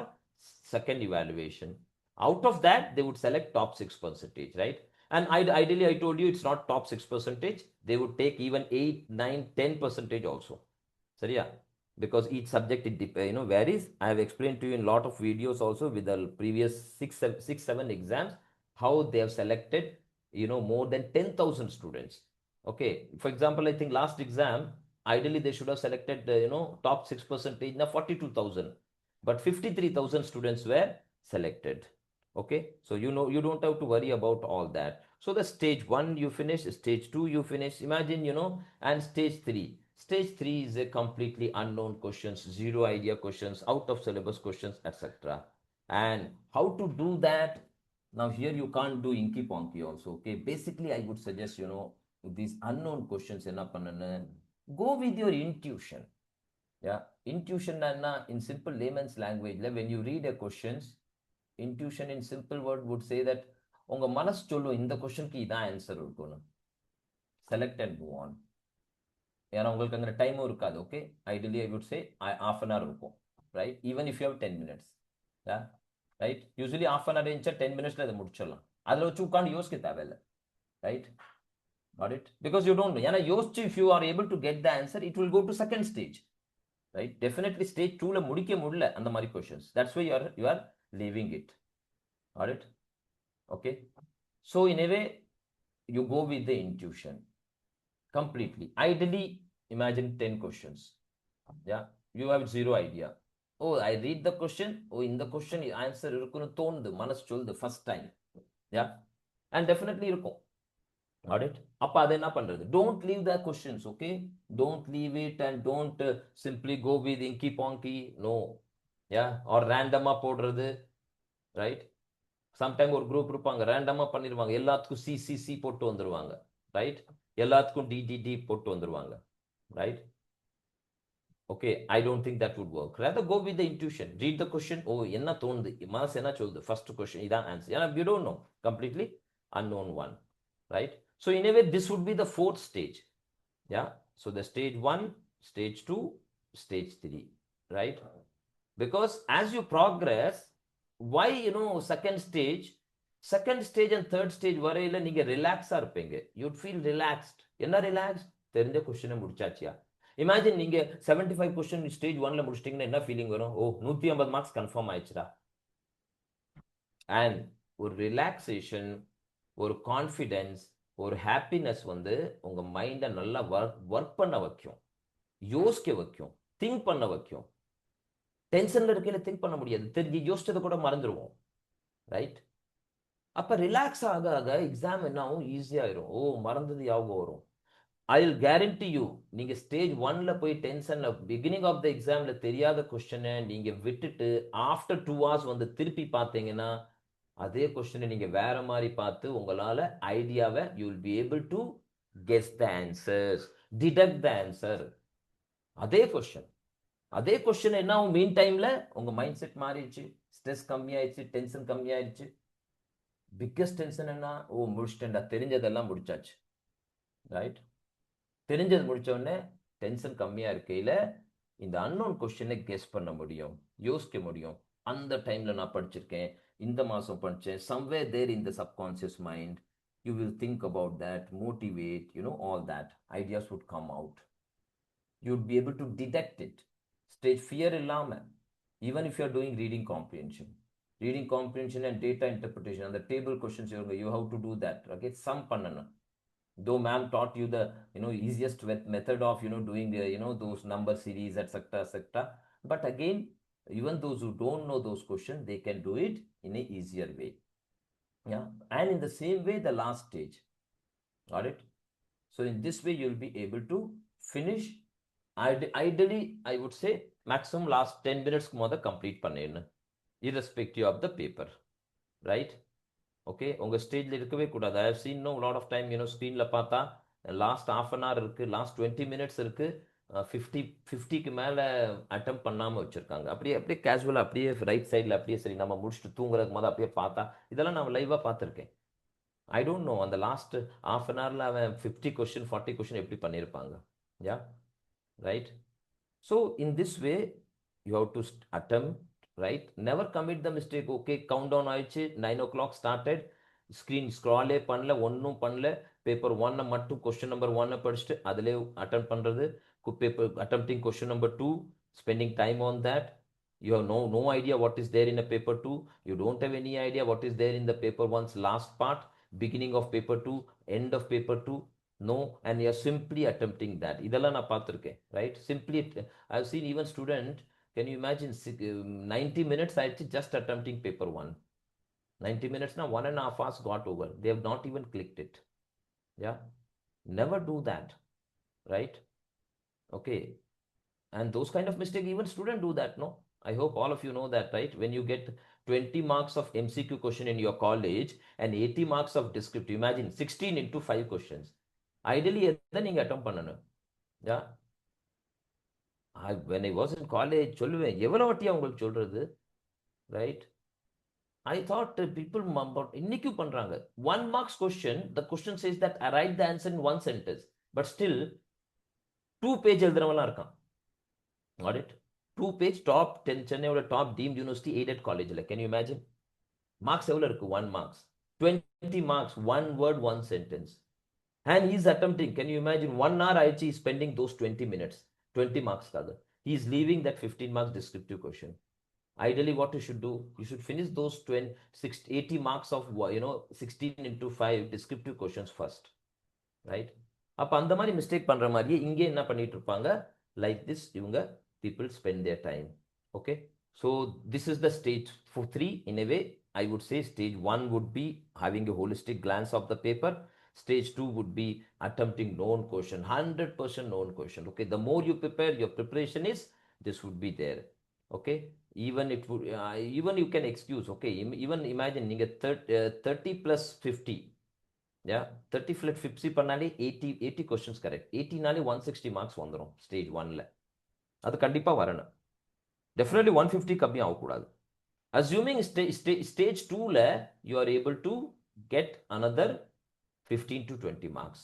second evaluation. Out of that they would select top 6%, right? And ideally I told you it's not top 6%, they would take even 8, 9, 10% also. So yeah, because each subject it varies. I have explained to you in a lot of videos also with the previous 6-7 exams how they have selected more than 10,000 students. Okay, for example, I think last exam ideally they should have selected top 6%, now 42,000, but 53,000 students were selected. Okay, so you don't have to worry about all that. So the stage 1 you finish, stage 2 you finish, imagine, and stage 3 is a completely unknown questions, zero idea questions, out of syllabus questions, etc. And how to do that? Now here you can't do inky ponky also. Okay, basically I would suggest these unknown questions enna pannana, go with your intuition. Yeah, intuition in simple layman's language, when you read a questions, intuition in simple word would say that உங்க மனசு சொல்லும் இந்த கொஸ்டினுக்கு இதான் answer இருக்கணும். Select and move on. ஏன்னா உங்களுக்கு அங்கே டைமும் இருக்காது. Okay, ideally I would say half an hour இருக்கும், ரைட்? Even if you have 10 minutes, ரைட்? யூஸ்வலி half an hour இருந்துச்சா 10 minutes இதை முடிச்சிடலாம். அதில் வச்சு உட்காந்து யோசிக்க தேவையில்லை, right? Got it? Because you don't know. ஏன்னா யோசிச்சு if you are able to get the answer, it will go to second stage, right? Definitely stage 2ல முடிக்க முடியல அந்த மாதிரி questions. That's why you are leaving it. Got it? Okay, so in a way you go with the intuition completely. Ideally imagine 10 questions. Yeah, you have zero idea. Oh, I read the question, in the question answer irukunu thondu manas sollu first time. Yeah, and definitely irukum. Got it? appa adu enna pandrathu, don't leave the questions. Okay, don't leave it and don't simply go with inky ponky. No. Yeah, or random ah podrathu, right? Sometime ஒரு group இருப்பாங்க, ரேண்டமாக பண்ணிடுவாங்க, எல்லாத்துக்கும் C போட்டு வந்துடுவாங்க, right? எல்லாத்துக்கும் D போட்டு வந்துடுவாங்க, right? Okay, I don't think that would work. Rather go with the intuition. Read the question. Oh, enna thonudhu. Manas enna soludhu. First question, idan answer. You don't know. Completely unknown one. Right? So in a way, this would be the fourth stage. Yeah. So the stage 1, stage 2, stage 3. Right? Because as you progress, why, second stage and third stage வரையில நீங்க ரிலாக்ஸா இருப்பீங்க. You'd feel relaxed. என்ன relaxed? தெரிஞ்ச கொஸ்டினை முடிச்சாச்சியா. Imagine நீங்க 75 question stage 1ல முடிச்சிட்டீங்கன்னா என்ன feeling வரும்? ஓ, 150 மார்க்ஸ் கன்ஃபார்ம் ஆயிடுச்சுடா. அண்ட் ஒரு ரிலாக்ஸேஷன், ஒரு கான்ஃபிடென்ஸ், ஒரு ஹாப்பினஸ் வந்து உங்க மைண்டை நல்லா ஒர்க் பண்ண வைக்கும், யோசிக்க வைக்கும், திங்க் பண்ண வைக்கும். டென்ஷன்ல இருக்கையில திங்க் பண்ண முடியாது, தெரிஞ்சு யோசிச்சதை கூட மறந்துடுவோம், ரைட்? அப்ப ரிலாக்ஸ் ஆக ஆக எக்ஸாம் என்ன ஆகும்? ஈஸியாயிரும். ஓ, மறந்தது ஞாபகம் வரும். ஐ வில் கேரண்டி யூ, நீங்க ஸ்டேஜ் 1ல போய் டென்ஷன்ல பிகினிங் ஆஃப் த எக்ஸாம்ல தெரியாத கொஸ்டினை நீங்க விட்டுட்டு ஆஃப்டர் 2 hours வந்து திருப்பி பார்த்தீங்கன்னா அதே கொஸ்டினை நீங்க வேற மாதிரி பார்த்து உங்களால ஐடியாவை you will be able to guess the answers, detect the answer. அதே கொஸ்டின் என்ன ஆகும்? மீன் டைம்ல உங்க மைண்ட் செட் மாறிடுச்சு, ஸ்ட்ரெஸ் கம்மியாயிடுச்சு, டென்ஷன் கம்மியாயிடுச்சு. பிக்கஸ்ட் டென்ஷன் என்ன? ஓ, முடிச்சிட்டேன்டா, தெரிஞ்சதெல்லாம் முடிச்சாச்சு, ரைட்? தெரிஞ்சது முடிச்ச உடனே டென்ஷன் கம்மியா இருக்கையில இந்த அன்னோன் கொஸ்டினை கெஸ் பண்ண முடியும், யோசிக்க முடியும். அந்த டைம்ல நான் படிச்சிருக்கேன், இந்த மாசம் படிச்சேன், somewhere there in the subconscious mind you will think about that, motivate, all that ideas would come out. You would be able to detect it. Stage fear இல்லாம, even if you are doing reading comprehension and data interpretation, அந்த table questions you have to do that. Okay, sum பண்ணணும். Though ma'am taught you the easiest method of doing those number series, etc., but again, even those who don't know those questions, they can do it in a easier way. Yeah, and in the same way the last stage. Got it? So in this way you'll be able to finish. Ideally I would say maximum last 10 minutes mother complete பண்ணிடணும், irrespective of the paper, right? Okay, உங்கள் ஸ்டேஜில் இருக்கவே கூடாது. I have seen no lot of time ஸ்க்ரீனில் பார்த்தா last half an hour இருக்குது, last 20 minutes இருக்குது, 50க்கு மேலே அட்டம் பண்ணாமல் வச்சுருக்காங்க. அப்படியே கேஷுவலாக அப்படியே ரைட் சைடில் அப்படியே சரி நம்ம முடிச்சுட்டு தூங்குறதுக்கு போது அப்படியே பார்த்தா இதெல்லாம் நான் லைவாக பார்த்துருக்கேன். ஐ டோன்ட் நோ அந்த லாஸ்ட் half an hourல அவன் 50 கொஸ்டின் 40 கொஸ்டின் எப்படி பண்ணியிருப்பாங்க. Yeah, right? So in this way you have to attempt, right? Never commit the mistake. Okay, countdown ஆயிடுச்சு, 9 o'clock started, ஸ்க்ரீன் ஸ்க்ராலே பண்ணல, ஒன்றும் பண்ணல, பேப்பர் 1 மட்டும் கொஸ்டின் நம்பர் 1 படிச்சுட்டு அதிலே அட்டம் பண்ணுறது, paper attempting question number 2, spending time on that. You have no idea what is there in a paper 2. You don't have any idea what is there in the paper 1's last part, beginning of paper 2, end of paper 2. No, and you are simply attempting that. இதெல்லாம் நான் பார்த்துருக்கேன், right? Simply I have seen even student. Can you imagine 90 minutes just attempting paper 1? 90 minutes now, 1.5 hours got over. They have not even clicked it. Yeah, never do that, right? Okay, and those kind of mistake even student do that. No, I hope all of you know that, right? When you get 20 marks of MCQ question in your college and 80 marks of descriptive, imagine 16 into 5 questions. Ideally எதை நீங்க attempt பண்ணணும்? Yeah, when I was in college சொல்லுவேன், எவ்வளவு வாட்டியா உங்களுக்கு சொல்றது, right? I thought people இன்னைக்கு பண்றாங்க. 1 marks question, the question says that I write the answer in 1 sentence, but still 2 page எழுதுறவங்கலாம் இருக்கான். Got it? 2 page top 10 சென்னையோட top deemed university aided collegeல. Can you imagine? Marks எவ்வளவு இருக்கு? 1 marks. 20 marks, 1 word, 1 sentence. And he's attempting. Can you imagine? 1 hour IHE is spending those 20 minutes. 20 marks kaga. He is leaving that 15 marks descriptive question. Ideally, what you should do, you should finish those 80 marks of 16 into 5 descriptive questions first, right? அப்ப அந்த மாதிரி mistake பண்ற மாதிரியே இங்கே என்ன பண்ணிட்டு இருப்பாங்க, like this இவங்க people spend their time. Okay, so this is the stage 3. In a way, I would say stage 1 would be having a holistic glance of the paper. Stage 2 would be attempting known question, 100% known question. Okay, the more you prepare, your preparation is, this would be there. Okay, even it would even you can excuse. Okay, even imagine you get 30 plus 50. Yeah, 30 flat 50 பண்ணாலே 80 questions correct. 80 நாலே 160 marks வந்துரும் stage 1ல. அது கண்டிப்பா வரணும். Definitely 150 கம்மி ஆகக்கூடாது. Assuming stage 2ல you are able to get another 15 to 20 marks.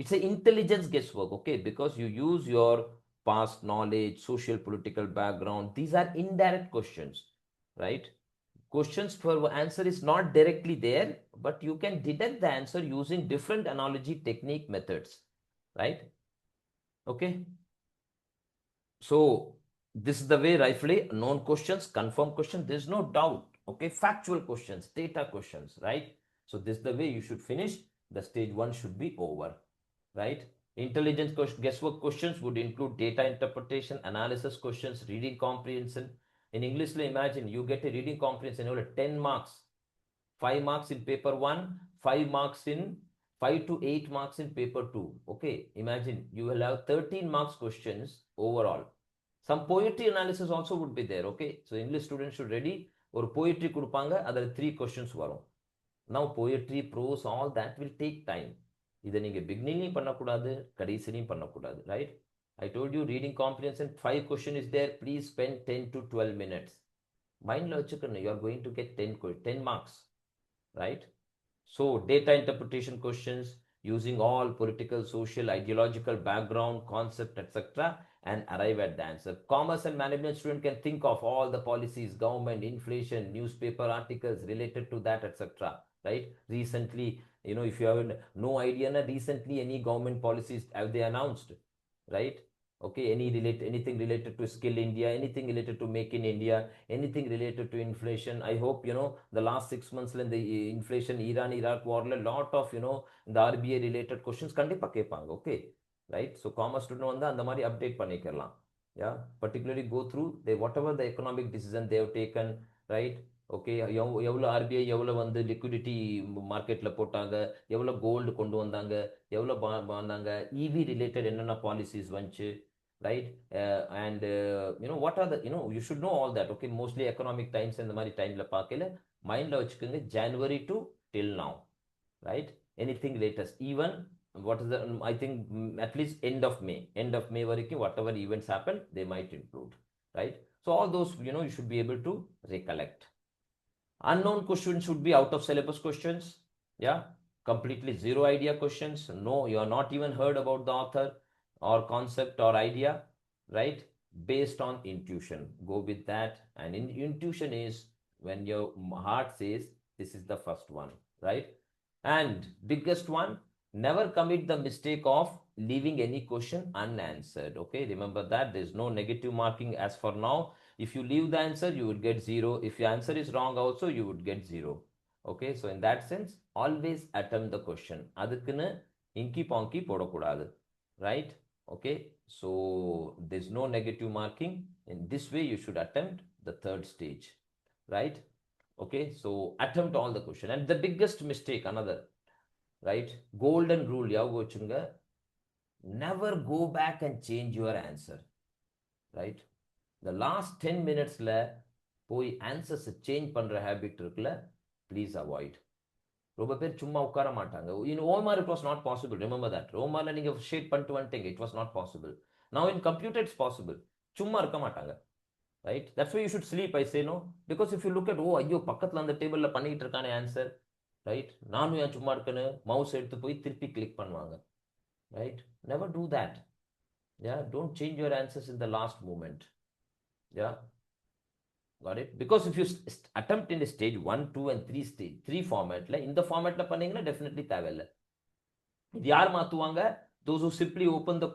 It's an intelligence guesswork, okay, because you use your past knowledge, social political background. These are indirect questions, right? Questions for answer is not directly there, but you can deduct the answer using different analogy technique methods, right? Okay, so this is the way rightfully known questions, confirmed questions, there's no doubt. Okay, factual questions, data questions, right? So this is the way you should finish. The stage 1 should be over, right? Intelligence guesswork questions would include data interpretation, analysis questions, reading comprehension. In English, imagine you get a reading comprehension, 10 marks, 5 marks in paper 1, 5 marks in 5 to 8 marks in paper 2. Okay, imagine you will have 13 marks questions overall. Some poetry analysis also would be there. Okay, so English students should ready or poetry கொடுப்பாங்க, அதில் 3 questions வரும். Now poetry, prose, all that will take time. இதை நீங்க பிகினிங்லையும் பண்ணக்கூடாது, கடைசிலையும் பண்ணக்கூடாது, right? I told you reading comprehension 5 question is there. Please spend 10 to 12 minutes. மைண்ட்ல வச்சுக்கணும், you are going to get 10 marks, right? So data interpretation questions using all political, social, ideological background, concept, etc., and arrive at the answer. Commerce and management student can think of all the policies, government, inflation, newspaper articles related to that, etc., right? Recently, if you have no idea, recently any government policies have they announced, right? Okay, anything related to skill India, anything related to make in India, anything related to inflation. I hope the last 6 months in the inflation, Iran Iraq war, a lot of the RBI related questions கண்டிப்பா கேட்பாங்க. Okay, right? So commerce student வந்து அந்த மாதிரி update பண்ணிக்கலாம். Yeah, particularly go through whatever the economic decision they have taken, right? Okay, எவ்வளோ RBI எவ்வளோ வந்து liquidity மார்க்கெட்டில் போட்டாங்க, எவ்வளோ கோல்டு கொண்டு வந்தாங்க, எவ்வளோ வந்தாங்க, இவி ரிலேட்டட் என்னென்ன பாலிசிஸ் வந்துச்சு, right? And what are the you should know all that. Okay, mostly economic times இந்த மாதிரி டைமில் பார்க்கல மைண்டில் வச்சுக்கோங்க. January to till now, right? Anything latest, even what is the I think at least end of May வரைக்கும் whatever events happen they might include, right? So all those you should be able to recollect. Unknown questions should be out of syllabus questions. Yeah, completely zero idea questions. No, you are not even heard about the author or concept or idea, right? Based on intuition, go with that. And intuition is when your heart says this is the first one, right? And biggest one, never commit the mistake of leaving any question unanswered. Okay, remember that there's no negative marking as for now. If you leave the answer, you would get 0. If your answer is wrong also, you would get 0. Okay, so in that sense, always attempt the question. அதுக்குன்னு இங்கி பாங்கி போடக்கூடாது, right? Okay, so there's no negative marking. In this way, you should attempt the third stage, right? Okay, so attempt all the question. And the biggest mistake, another, right? Golden rule, யாவுக்கு வச்சுங்க, never go back and change your answer, right? The last 10 minutesல போய் answers change பண்ற habit இருக்குல்ல, please avoid. ரொம்ப பேர் சும்மா உட்கார மாட்டாங்க. In OMR it was not possible. Remember that. ஓமார்ல நீங்க ஷேட் பண்ணிட்டு வந்துட்டீங்க, it was not possible. Now in computer it's possible. சும்மா இருக்க மாட்டாங்க, right? That's why you should sleep, I say no. Because if you look at, oh ஐயோ பக்கத்தில் அந்த டேபிளில் பண்ணிட்டு இருக்கானே ஆன்சர், ரைட்? நானும் ஏன் சும்மா இருக்கேன்னு மவுஸ் எடுத்து போய் திருப்பி கிளிக் பண்ணுவாங்க, right? Never do that. Yeah, don't change your answers in the last moment. Yeah, got it? Because if you attempt in the stage 1, 2 and 3 stage 3 formatல, இந்த formatல பண்ணீங்கன்னா definitely தேவையில்ல. இது யார் மாத்துவாங்க? Those who simply open the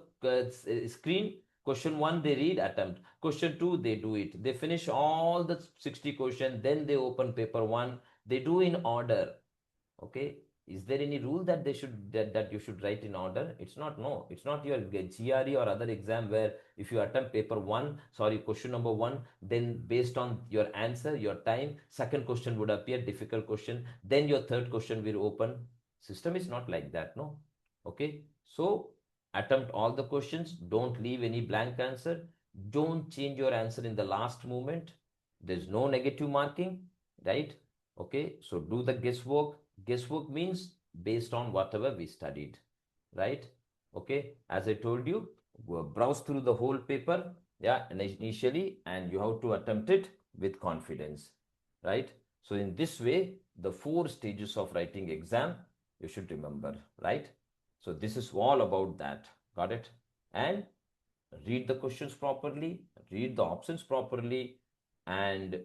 screen, question 1 they read, attempt, question 2 they do it, they finish all the 60 questions, then they open paper 1, they do in order. Okay, is there any rule that they should that you should write in order? It's not. No, it's not your GRE or other exam where if you attempt paper 1, sorry, question number 1, then based on your answer, your time, second question would appear, difficult question, then your third question will open. System is not like that, no. Okay, so attempt all the questions, don't leave any blank answer. Don't change your answer in the last moment. There's no negative marking, right? Okay, so do the guesswork. Guesswork means based on whatever we studied, right? Okay, as I told you, browse through the whole paper, yeah, initially, and you have to attempt it with confidence, right? So in this way, the 4 stages of writing exam, you should remember, right? So this is all about that. Got it? And read the questions properly, read the options properly, and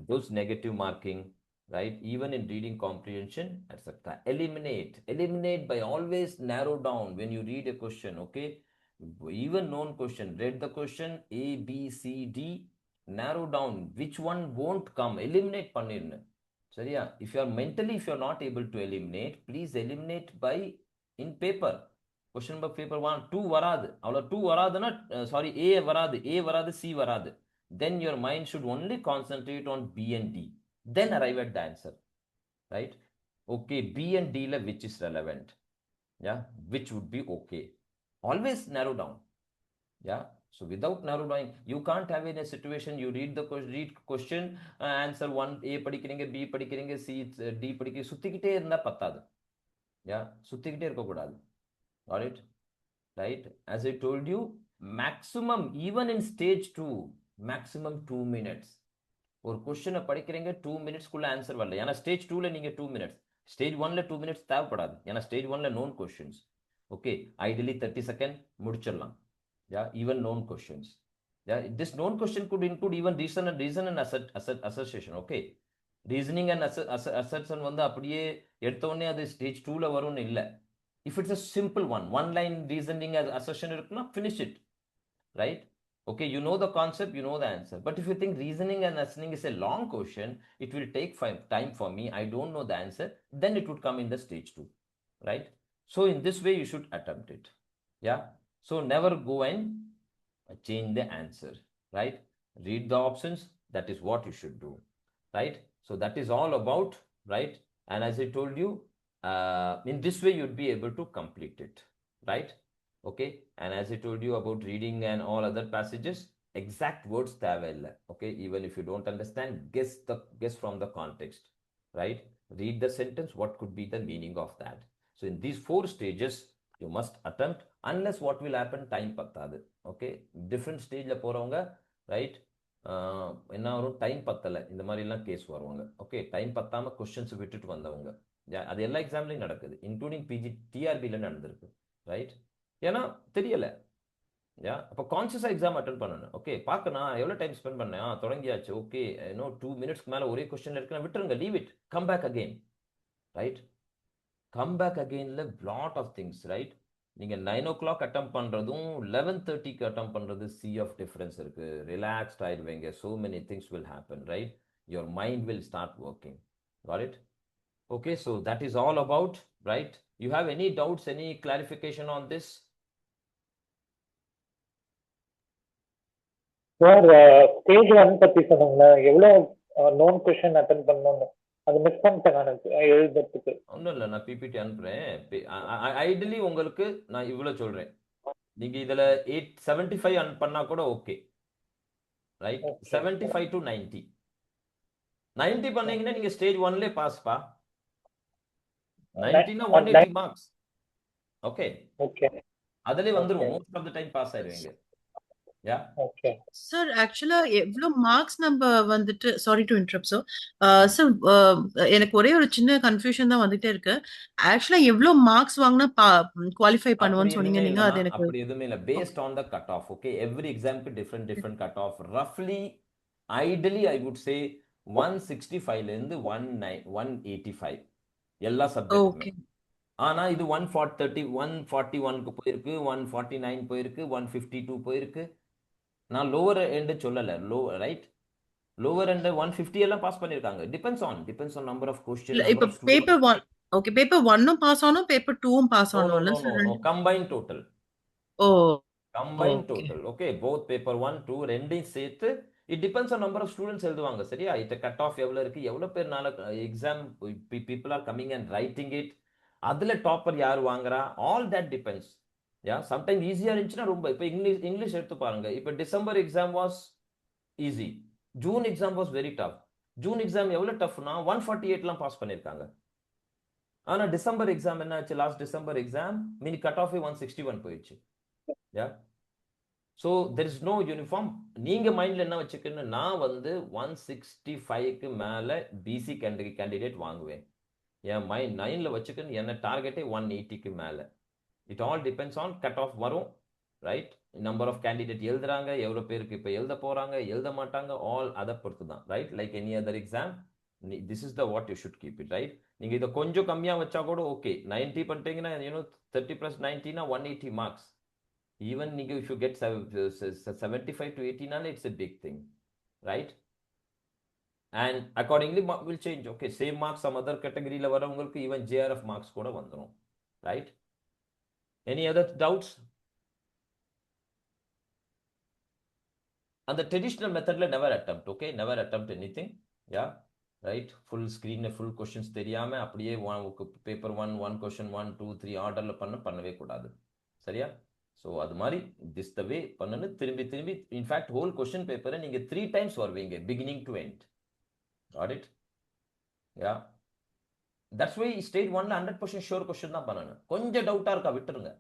those negative marking, right? Even in reading comprehension, etc. Eliminate by always narrow down when you read a question, okay? Even known question, read the question A, B, C, D, narrow down which one won't come, eliminate பண்ணிருங்க. சரியா? If you are mentally, if you are not able to eliminate, please eliminate by in paper. Question number paper 1 2 வராது, அவ்வளோ 2 வராதுன்னா sorry ஏ வராது C வராது, then your mind should only concentrate on B and D, then arrive at the answer, right? Okay, B and டியில் which is relevant, yeah, which would be okay, always narrow down, yeah. So without narrow down, you can't have in a situation you read the question, answer 1 a படிக்கிறீங்க, b படிக்கிறீங்க, c d படிக்கிறீங்க, சுத்திக்கிட்டே இருந்தா பத்தாது, யா, சுத்திக்கிட்டே இருக்க கூடாது. Got it? Right? As I told you, maximum, even in stage 2, maximum 2 minutes. ஒரு கொஸ்டினை படிக்கிறீங்க 2 மினிட்ஸ்க்குள்ள ஆன்சர் வரல, ஏன்னா ஸ்டேஜ் 2ல நீங்க 2 மினிட்ஸ், ஸ்டேஜ் 1ல 2 மினிட்ஸ் தேவைப்படாது, ஏன்னா ஸ்டேஜ் 1ல known questions, okay, ideally 30 second முடிச்சிடலாம், yeah, even known questions, yeah, this known question could include even reason and assertion, okay, reasoning and assertion வந்து அப்படியே எடுத்த உடனே அது ஸ்டேஜ் 2ல வரும்னு இல்லை. If it's a simple one line reasoning as assertion, finish it, right? Okay, you know the concept, you know the answer. But if you think reasoning and asserting is a long question, it will take time for me, I don't know the answer, then it would come in the stage 2, right? So in this way, you should attempt it, yeah. So never go and change the answer, right? Read the options, that is what you should do, right? So that is all about, right? And as I told you, in this way you'd be able to complete it, right? Okay, and as I told you about reading and all other passages, exact words தேவையில்லை, okay? Even if you don't understand, guess from the context, right? Read the sentence, what could be the meaning of that. So in these 4 stages you must attempt, unless what will happen, time பத்தாது, okay? Different stageல போறவங்க, right? என்ன வரும், time பத்தலை, இந்த மாதிரிலாம் case வருவாங்க, okay? Time பத்தாமல் questions விட்டுட்டு வந்தவங்க, அது எல்லா எக்ஸாம்லையும் நடக்குது, இன்க்ளூடிங் பிஜி டிஆர்பியில் நடந்திருக்கு, ரைட்? ஏன்னா தெரியலை, யா, அப்போ கான்சியஸாக எக்ஸாம் அட்டன் பண்ணணும், ஓகே? பார்க்கணும் எவ்வளோ டைம் ஸ்பெண்ட் பண்ணேன், தொடங்கியாச்சு, ஓகே, இன்னும் 2 மினிட்ஸ்க்கு மேலே ஒரே கொஸ்டின் இருக்குன்னா விட்டுருங்க, leave it, come back again, right? Come back அகெயினில் லாட் ஆஃப் திங்ஸ், ரைட்? நீங்கள் 9 o'clock அட்டம் பண்ணுறதும் 11:30க்கு அட்டம் பண்ணுறது சி ஆஃப் டிஃப்ரென்ஸ் இருக்குது, ரிலாக்ஸ்ட் ஆயிடுவீங்க, so many things will happen, right? Your mind will start working. Got it? Okay, so that is all about, right? You have any doubts, any clarification on this? Sir, stage 1 பத்தி சொன்னீங்களா, எவ்வளவு known question attend பண்ணணும்னு, அது miss பண்ணிட்டேன் நான் எழுதுறதுக்கு. ஒன்றும் இல்லை, நான் பிபிடி அனுப்புகிறேன். ஐடியலி உங்களுக்கு நான் இவ்வளோ சொல்கிறேன், நீங்கள் இதில் 875 பண்ணால் கூட ஓகே, ரைட்? 75 to 90 பண்ணீங்கன்னா நீங்கள் ஸ்டேஜ் 1லே பாஸ்பா, 90னா 180 மார்க்ஸ், ஓகே? ஓகே, அதிலே வந்துடும், most of the time pass ஆயிடுவீங்க, யா. ஓகே சார், ஆக்சுவலா எவ்வளவு மார்க்ஸ் நம்ம வந்துட்டு, sorry to interrupt sir, sir எனக்கு ஒரே ஒரு சின்ன கன்ஃபியூஷன் தான் வந்துட்டே இருக்கு. ஆக்சுவலா எவ்வளவு மார்க்ஸ் வாங்கினா குவாலிஃபை பண்ணுவோம்னு சொன்னீங்க நீங்க, அது எனக்கு அப்படி எதுவுமே இல்லை, based on the cut off, okay? Every எக்ஸாம்க்கு டிஃப்ரெண்ட் கட் ஆஃப், ரஃப்லி ஐடியலி ஐ வுட் சே 165ல இருந்து 185 எல்லா சப்ஜெக்ட்டுமே. ஆனா இது 141க்கு போயிருக்கு, 149 போயிருக்கு, 152 போயிருக்கு. நான் லோவர் எண்ட் சொல்லல, ரைட்? லோவர் எண்ட் 150 எல்லாம் பாஸ் பண்ணிருக்காங்க. Depends on number of question. இப்ப பேப்பர் 1, ஓகே, பேப்பர் 1ம் பாஸ் ஆனோம், பேப்பர் 2ம் பாஸ் ஆனோம்ல sir? No, combine total. Oh, combine total, okay? Both paper 1 2 ரெண்டையும் சேர்த்து, it depends on number of students எழுதுவாங்க, சரியா? இட் கட் ஆஃப் எவ்வளவு இருக்கு, எவ்வளவு பேர்னால exam people are coming and writing it, அதுல டாப்பர் யார் வாங்குறா, all that depends, Yeah, sometimes easier இருந்துச்சுன்னா ரொம்ப. இப்போ இங்கிலீஷ் எடுத்து பாருங்க. இப்போ December exam was easy, June exam was very tough. June exam எவ்வளவு டஃப்னா 148 பாஸ் பண்ணிருக்காங்க. ஆனா டிசம்பர் எக்ஸாம் என்ன ஆச்சு? Last December exam mean cut off 161 போயிடுச்சு. Yeah, so there is no uniform. நீங்க மைண்ட்ல என்ன வச்சுக்கணும், நான் வந்து 165க்கு மேல பிசி கேண்டிடேட் வாங்குவேன். என் மைண்ட் 9ல வச்சுக்கணும், என்ன டார்கெட்டே 180க்கு மேல. It all depends on cut off வரும், ரைட்? நம்பர் ஆஃப் கேண்டிடேட் எழுதுறாங்க, எவ்வளவு பேருக்கு இப்போ எழுத போறாங்க, எழுத மாட்டாங்க, ஆல் அதை பொறுத்து தான், right? Like any other exam, this is the what you should keep it, right? நீங்க இதை கொஞ்சம் கம்மியா வச்சா கூட ஓகே. 90 பண்ணிட்டீங்கன்னா 30 + 90 180 marks. Even if you get 75 to 80, it's a big thing, right? And accordingly will change. Okay, same marks some other category la varavungalukku even JRF marks kuda vandrum, right? Any other doubts? And the traditional method la never attempt, okay? Never attempt anything. Yeah, right? Full screen full questions theriyama அப்படியே paper 1 question 1 2 3 ஆர்டர்ல பண்ணவே கூடாது. சரியா? So அது மாதிரி this the வே பண்ணணும். திரும்பி in fact whole question பேப்பரை நீங்கள் 3 times வருவீங்க, beginning to end. Got it? Yeah, that's why state 1ல 100% ஷோர் கொஸ்டின் தான் பண்ணணும். கொஞ்சம் டவுட்டாக இருக்கா விட்டுருங்க.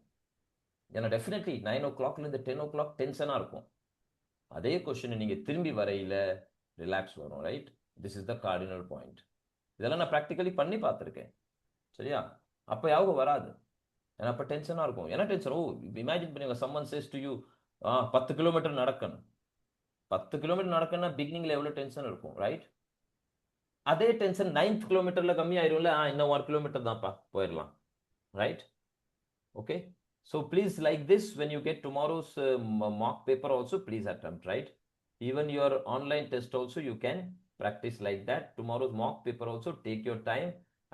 ஏன்னா டெஃபினெட்லி 9 o'clockலேருந்து 10 o'clock டென்ஷனாக இருக்கும். அதே கொஸ்டின் நீங்கள் திரும்பி வரையில் ரிலாக்ஸ் வரும், right? This is the cardinal point. இதெல்லாம் நான் ப்ராக்டிக்கலி பண்ணி பார்த்துருக்கேன். சரியா? அப்போ யாவும் வராது. ஏன்னா அப்போ டென்ஷனாக இருக்கும். என்ன டென்ஷன்? ஓ, இமேஜின் பண்ணுங்க, someone says to you 10 kilometre நடக்கணும். 10 கிலோமீட்டர் நடக்கணும்னா பிகினிங்ல எவ்வளோ டென்ஷன் இருக்கும், ரைட்? அதே டென்ஷன் 9th கிலோமீட்டர்ல கம்மியாயிரும்ல. இன்னும் 1 கிலோமீட்டர் தான்ப்பா, போயிடலாம், right? Okay, so please like this when you get tomorrow's mock paper also, please attempt, right? Even your online test also you can practice like that. Tomorrow's mock paper also, take your time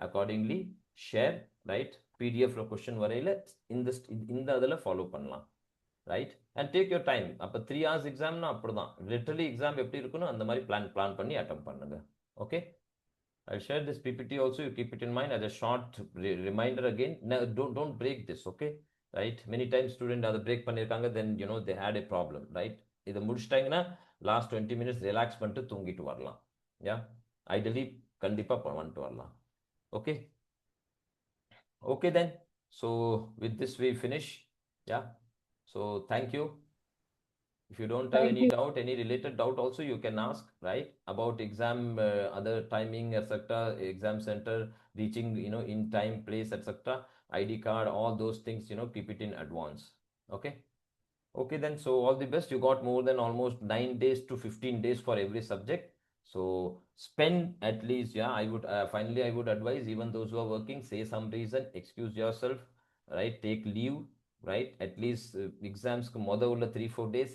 accordingly, share, right? PDF question வரையில இந்த அதில் follow பண்ணலாம், right? And take your time. அப்போ 3 hours எக்ஸாம்னா அப்படிதான். Literally exam எப்படி இருக்கணும் அந்த மாதிரி பிளான் பண்ணி அட்டம் பண்ணுங்க. Okay, I share this PPT also, you keep it in mind as a short reminder again. Don't break this, okay? Right? Many times student அதை break பண்ணியிருக்காங்க, then they had a problem, right? இதை முடிச்சிட்டாங்கன்னா last 20 minutes relax பண்ணிட்டு தூங்கிட்டு வரலாம். யா, ideally கண்டிப்பாக வந்துட்டு வரலாம். Okay, okay then, so with this we finish. Yeah, so thank you. If you don't have any doubt, any related doubt also, you can ask, right? About exam, other timing, etc., exam center, reaching, in time, place, etc., ID card, all those things, keep it in advance. Okay, then, so all the best. You got more than almost 9 days to 15 days for every subject. So spend at least, yeah, finally I would advise even those who are working, say some reason, excuse yourself, right? Take leave, right? At least exams மொத உள்ள 3-4 days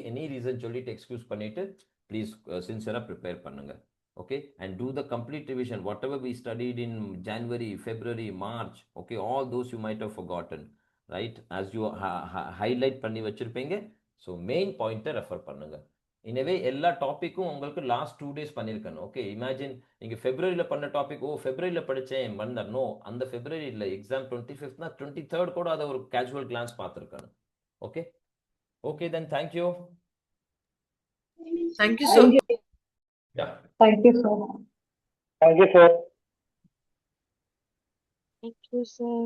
any reason சொல்லிட்டு excuse பண்ணிட்டு please sincere prepare பண்ணுங்க. Okay, and do the complete revision, whatever we studied in January, February, March, okay, all those you might have forgotten, right? As you highlight பண்ணி வச்சிருப்பீங்க, so main point refer பண்ணுங்க. இனவே எல்லா டாபிக்கும் உங்களுக்கு last 2 days பண்ணியிருக்கணும். Okay, imagine நீங்கள் ஃபெப்ரவரியில் பண்ண topic, ஃபெப்ரவரியில் படித்தேன் மன்னர், நோ, அந்த ஃபெப்ரவரி இல்லை, எக்ஸாம் 25th 23rd கூட அதை ஒரு கேஜுவல் கிளான்ஸ் பார்த்துருக்கணும். Okay, then thank you. Thank you sir. Thank you sir. Thank you sir. Thank you, sir.